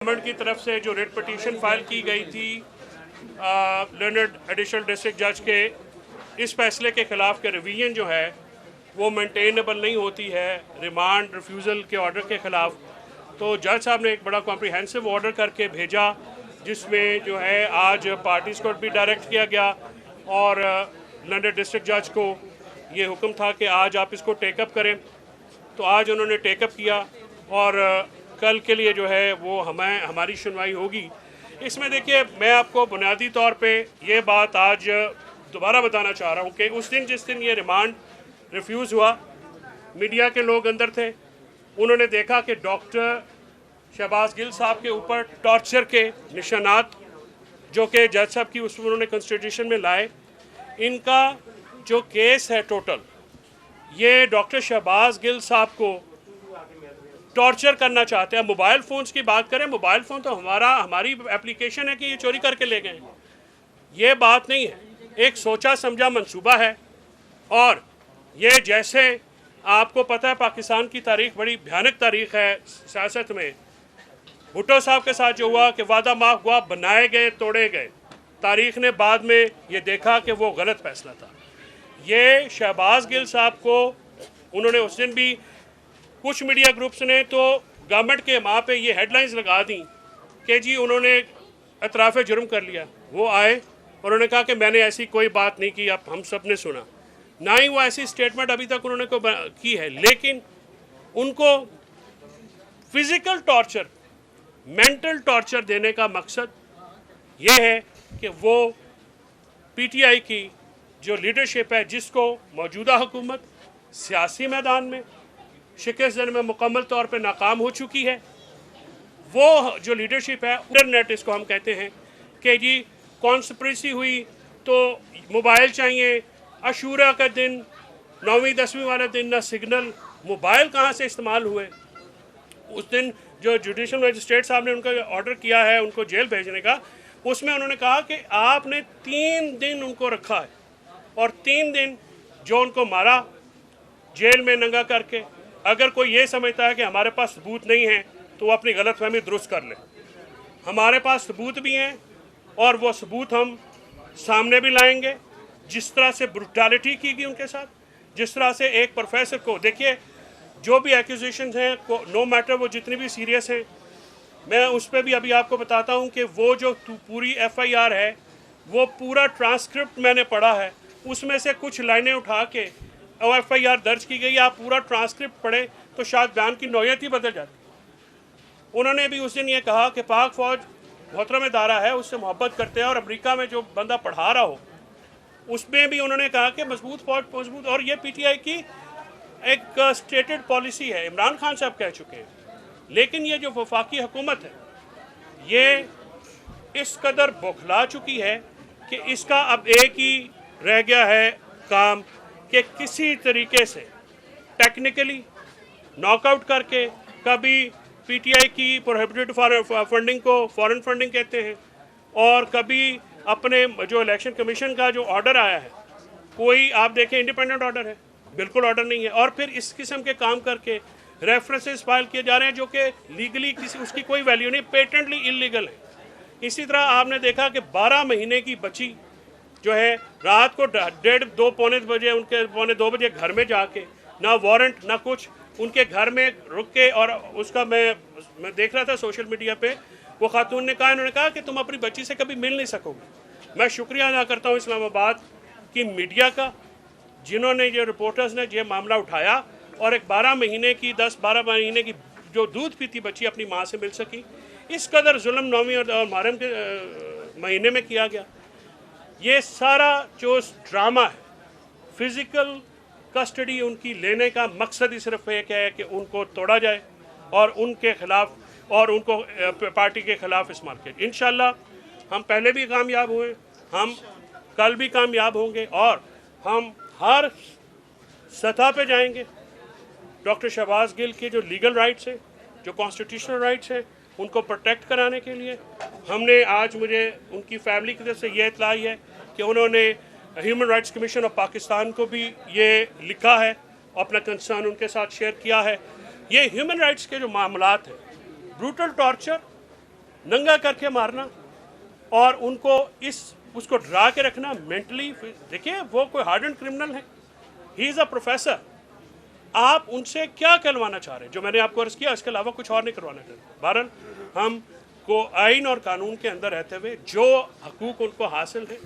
Government की तरफ से जो रिट पटिशन फाइल की गई थी लर्नड एडिशनल डिस्ट्रिक्ट जज के इस फैसले के ख़िलाफ़ के रिवीजन जो है वो मेंटेनेबल नहीं होती है रिमांड रिफ्यूज़ल के ऑर्डर के ख़िलाफ़। तो जज साहब ने एक बड़ा कॉम्प्रिहेंसिव ऑर्डर करके भेजा जिसमें जो है आज पार्टीज़ को भी डायरेक्ट किया गया और लर्नड डिस्ट्रिक्ट जज को ये हुक्म था कि आज आप इसको टेकअप करें। तो आज उन्होंने टेकअप किया और कल के लिए जो है वो हमारी सुनवाई होगी। इसमें देखिए, मैं आपको बुनियादी तौर पे ये बात आज दोबारा बताना चाह रहा हूँ कि उस दिन जिस दिन ये रिमांड रिफ्यूज़ हुआ, मीडिया के लोग अंदर थे, उन्होंने देखा कि डॉक्टर शहबाज गिल साहब के ऊपर टॉर्चर के निशानात जो कि जज साहब की उसमें उन्होंने कॉन्स्टिट्यूशन में लाए। इनका जो केस है टोटल, ये डॉक्टर शहबाज गिल साहब को टॉर्चर करना चाहते हैं। मोबाइल फ़ोन्स की बात करें, मोबाइल फ़ोन तो हमारी एप्लीकेशन है कि ये चोरी करके ले गए, ये बात नहीं है। एक सोचा समझा मंसूबा है। और ये जैसे आपको पता है पाकिस्तान की तारीख बड़ी भयानक तारीख है सियासत में। भुट्टो साहब के साथ जो हुआ कि वादा माफ हुआ, बनाए गए तोड़े गए, तारीख ने बाद में ये देखा कि वो गलत फैसला था। ये शहबाज गिल साहब को उन्होंने उस दिन भी कुछ मीडिया ग्रुप्स ने तो गवर्नमेंट के माँ पे ये हेडलाइंस लगा दी कि जी उन्होंने एतराफ़ जुर्म कर लिया। वो आए और उन्होंने कहा कि मैंने ऐसी कोई बात नहीं की, अब हम सब ने सुना। ना ही वो ऐसी स्टेटमेंट अभी तक उन्होंने की है, लेकिन उनको फिज़िकल टॉर्चर, मेंटल टॉर्चर देने का मकसद ये है कि वो पीटीआई की जो लीडरशिप है, जिसको मौजूदा हुकूमत सियासी मैदान में शिकस्त देने में मुकम्मल तौर पे नाकाम हो चुकी है, वो जो लीडरशिप है, इंटरनेट इसको हम कहते हैं कि जी कॉन्स्पिरेसी हुई तो मोबाइल चाहिए, अशूरा का दिन, 9वीं 10वीं वाला दिन, ना सिग्नल, मोबाइल कहाँ से इस्तेमाल हुए। उस दिन जो जुडिशल मजिस्ट्रेट साहब ने उनका ऑर्डर किया है उनको जेल भेजने का, उसमें उन्होंने कहा कि आपने 3 दिन उनको रखा है और 3 दिन जो उनको मारा जेल में नंगा करके। अगर कोई ये समझता है कि हमारे पास सबूत नहीं है तो वो अपनी गलतफहमी दुरुस्त कर ले। हमारे पास सबूत भी हैं और वो सबूत हम सामने भी लाएंगे। जिस तरह से ब्रुटैलिटी की गई उनके साथ, जिस तरह से एक प्रोफेसर को, देखिए जो भी एक्यूजेशंस हैं, नो मैटर वो जितनी भी सीरियस हैं, मैं उस पर भी अभी आपको बताता हूँ कि वो जो पूरी FIR है, वो पूरा ट्रांसक्रिप्ट मैंने पढ़ा है, उसमें से कुछ लाइनें उठा के FIR दर्ज की गई। आप पूरा ट्रांसक्रिप्ट पढ़ें तो शायद बयान की नौयत ही बदल जाती। उन्होंने भी उस दिन ये कहा कि पाक फ़ौज मोहतरम इदारा है, उससे मोहब्बत करते हैं, और अमेरिका में जो बंदा पढ़ा रहा हो उसमें भी उन्होंने कहा कि मजबूत फ़ौज मजबूत। और ये PTI की एक स्टेटेड पॉलिसी है, इमरान खान साहब कह चुके हैं। लेकिन ये जो वफाकी हुकूमत है, ये इस कदर बौखला चुकी है कि इसका अब एक ही रह गया है काम कि किसी तरीके से टेक्निकली नॉकआउट करके, कभी PTI की प्रोहिबिटेड फंडिंग को फॉरेन फंडिंग कहते हैं, और कभी अपने जो इलेक्शन कमीशन का जो ऑर्डर आया है, कोई आप देखें इंडिपेंडेंट ऑर्डर है, बिल्कुल ऑर्डर नहीं है, और फिर इस किस्म के काम करके रेफरेंसेस फाइल किए जा रहे हैं जो कि लीगली उसकी कोई वैल्यू नहीं, पेटेंटली इलीगल है। इसी तरह आपने देखा कि 12 महीने की बच्ची जो है रात को 1:30 पौने बजे, उनके पौने 2 बजे घर में जाके, ना वारंट ना कुछ, उनके घर में रुक के, और उसका मैं देख रहा था सोशल मीडिया पे, वो खातून ने कहा, इन्होंने कहा कि तुम अपनी बच्ची से कभी मिल नहीं सकोगे। मैं शुक्रिया अदा करता हूँ इस्लामाबाद की मीडिया का, जिन्होंने ये रिपोर्टर्स ने ये मामला उठाया और एक 12 महीने की 10-12 महीने की जो दूध पीती बच्ची अपनी माँ से मिल सकी। इस कदर जुल्म 9वीं और मुहर्रम के महीने में किया गया। ये सारा जो ड्रामा है, फिज़िकल कस्टडी उनकी लेने का मकसद ही सिर्फ एक है कि उनको तोड़ा जाए और उनके ख़िलाफ़, और उनको पार्टी के ख़िलाफ़ इस्तेमाल किया। इंशाल्लाह हम पहले भी कामयाब हुए, हम कल भी कामयाब होंगे, और हम हर सतह पे जाएंगे। डॉक्टर शहबाज गिल के जो लीगल राइट्स हैं, जो कॉन्स्टिट्यूशनल राइट्स हैं, उनको प्रोटेक्ट कराने के लिए हमने आज, मुझे उनकी फैमिली की तरफ से ये इत्तला आई है कि उन्होंने human rights commission of Pakistan को भी ये लिखा है, अपना कंसर्न उनके साथ शेयर किया है। ये ह्यूमन राइट्स के जो मामलात हैं, ब्रूटल टॉर्चर नंगा करके मारना और उनको उसको डरा के रखना मेंटली। देखिए वो कोई हार्डन क्रिमिनल है, ही इज़ अ प्रोफेसर। आप उनसे क्या कहलवाना चाह रहे हैं? जो मैंने आपको अर्ज़ किया इसके अलावा कुछ और नहीं करवाना चाहते। बहरहाल हम को आइन और कानून के अंदर रहते हुए जो हकूक़ उनको हासिल है,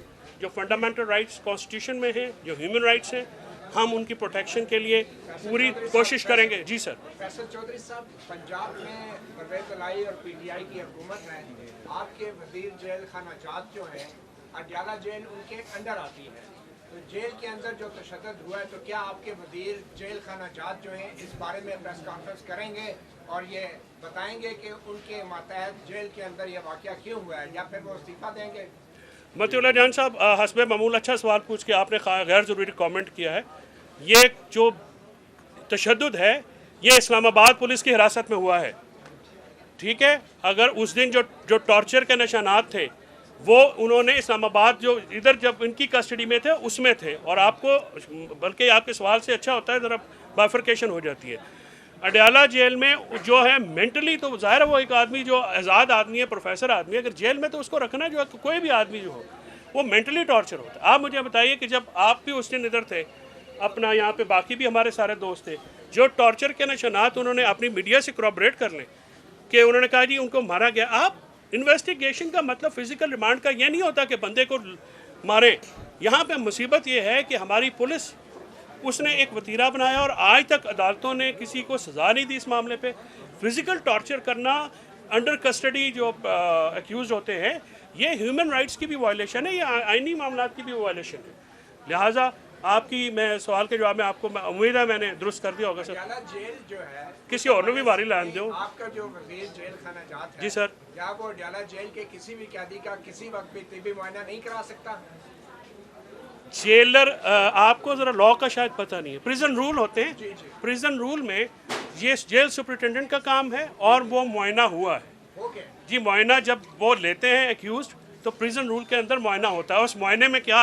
जो फंडामेंटल राइट्स कॉन्स्टिट्यूशन में हैं, जो ह्यूमन राइट्स हैं, हम उनकी प्रोटेक्शन के लिए पूरी कोशिश करेंगे। जी सर। फैसल चौधरी साहब, पंजाब में परवेज़ इलाही और पीटीआई की हुकूमत है, आपके वजीर जेल खाना जात जो है अडयाला जेल उनके अंडर आती है, तो जेल के अंदर जो तशद्दुद हुआ है, तो क्या आपके वजीर जेल खाना जात जो हैं इस बारे में प्रेस कॉन्फ्रेंस करेंगे और ये बताएंगे कि उनके मातहत जेल के अंदर ये वाक़या क्यों हुआ है, या फिर वो इस्तीफ़ा देंगे? मतिउल्लाह जान साहब, हस्बे मामूल अच्छा सवाल पूछ के आपने गैर ज़रूरी कमेंट किया है। ये जो तशद्दुद है ये इस्लामाबाद पुलिस की हिरासत में हुआ है, ठीक है। अगर उस दिन जो टॉर्चर के निशानात थे वो उन्होंने इस्लामाबाद जो इधर जब इनकी कस्टडी में थे उसमें थे, और आपको बल्कि आपके सवाल से अच्छा होता है ज़रा बाइफरकेशन हो जाती है। अडयाला जेल में जो है मेंटली तो ज़ाहिर है वो एक आदमी जो आज़ाद आदमी है, प्रोफेसर आदमी है, अगर जेल में तो उसको रखना जो है कोई भी आदमी जो हो वो मेंटली टॉर्चर होता है। आप मुझे बताइए कि जब आप भी उस दिन इधर थे, अपना यहाँ पे बाकी भी हमारे सारे दोस्त थे, जो टॉर्चर के निशानात उन्होंने अपनी मीडिया से corroborate कर लें कि उन्होंने कहा जी उनको मारा गया। आप इन्वेस्टिगेशन का मतलब फिजिकल रिमांड का ये नहीं होता कि बंदे को मारें। यहाँ पे मुसीबत ये है कि हमारी पुलिस उसने एक वतीरा बनाया और आज तक अदालतों ने किसी को सज़ा नहीं दी इस मामले पे। फिजिकल टॉर्चर करना अंडर कस्टडी जो एक्यूज होते हैं, ये ह्यूमन राइट्स की भी वायलेशन है, ये आइनी मामलात की भी वायलेशन है। लिहाजा आपकी मैं सवाल के जवाब में आपको उम्मीद है मैंने दुरुस्त कर दिया होगा सर। अडयाला जेल जो है किसी और ने भी बारी लान दो। आपका जो वजीर जेल खाना जात है, जी सर। क्या वो अडयाला जेल के किसी भी कैदी का किसी वक्त भी तिब्बी मुआयना नहीं करा सकता? जेलर आपको ज़रा लॉ का शायद पता नहीं है, प्रिजन रूल होते हैं। प्रिजन रूल में ये जेल सुपरिटेंडेंट का काम है और वो मुआयना हुआ है। ओके जी मुआयना जब वो लेते हैं एक्यूज तो प्रिजन रूल के अंदर मुआयना होता है, उस मुआयने में क्या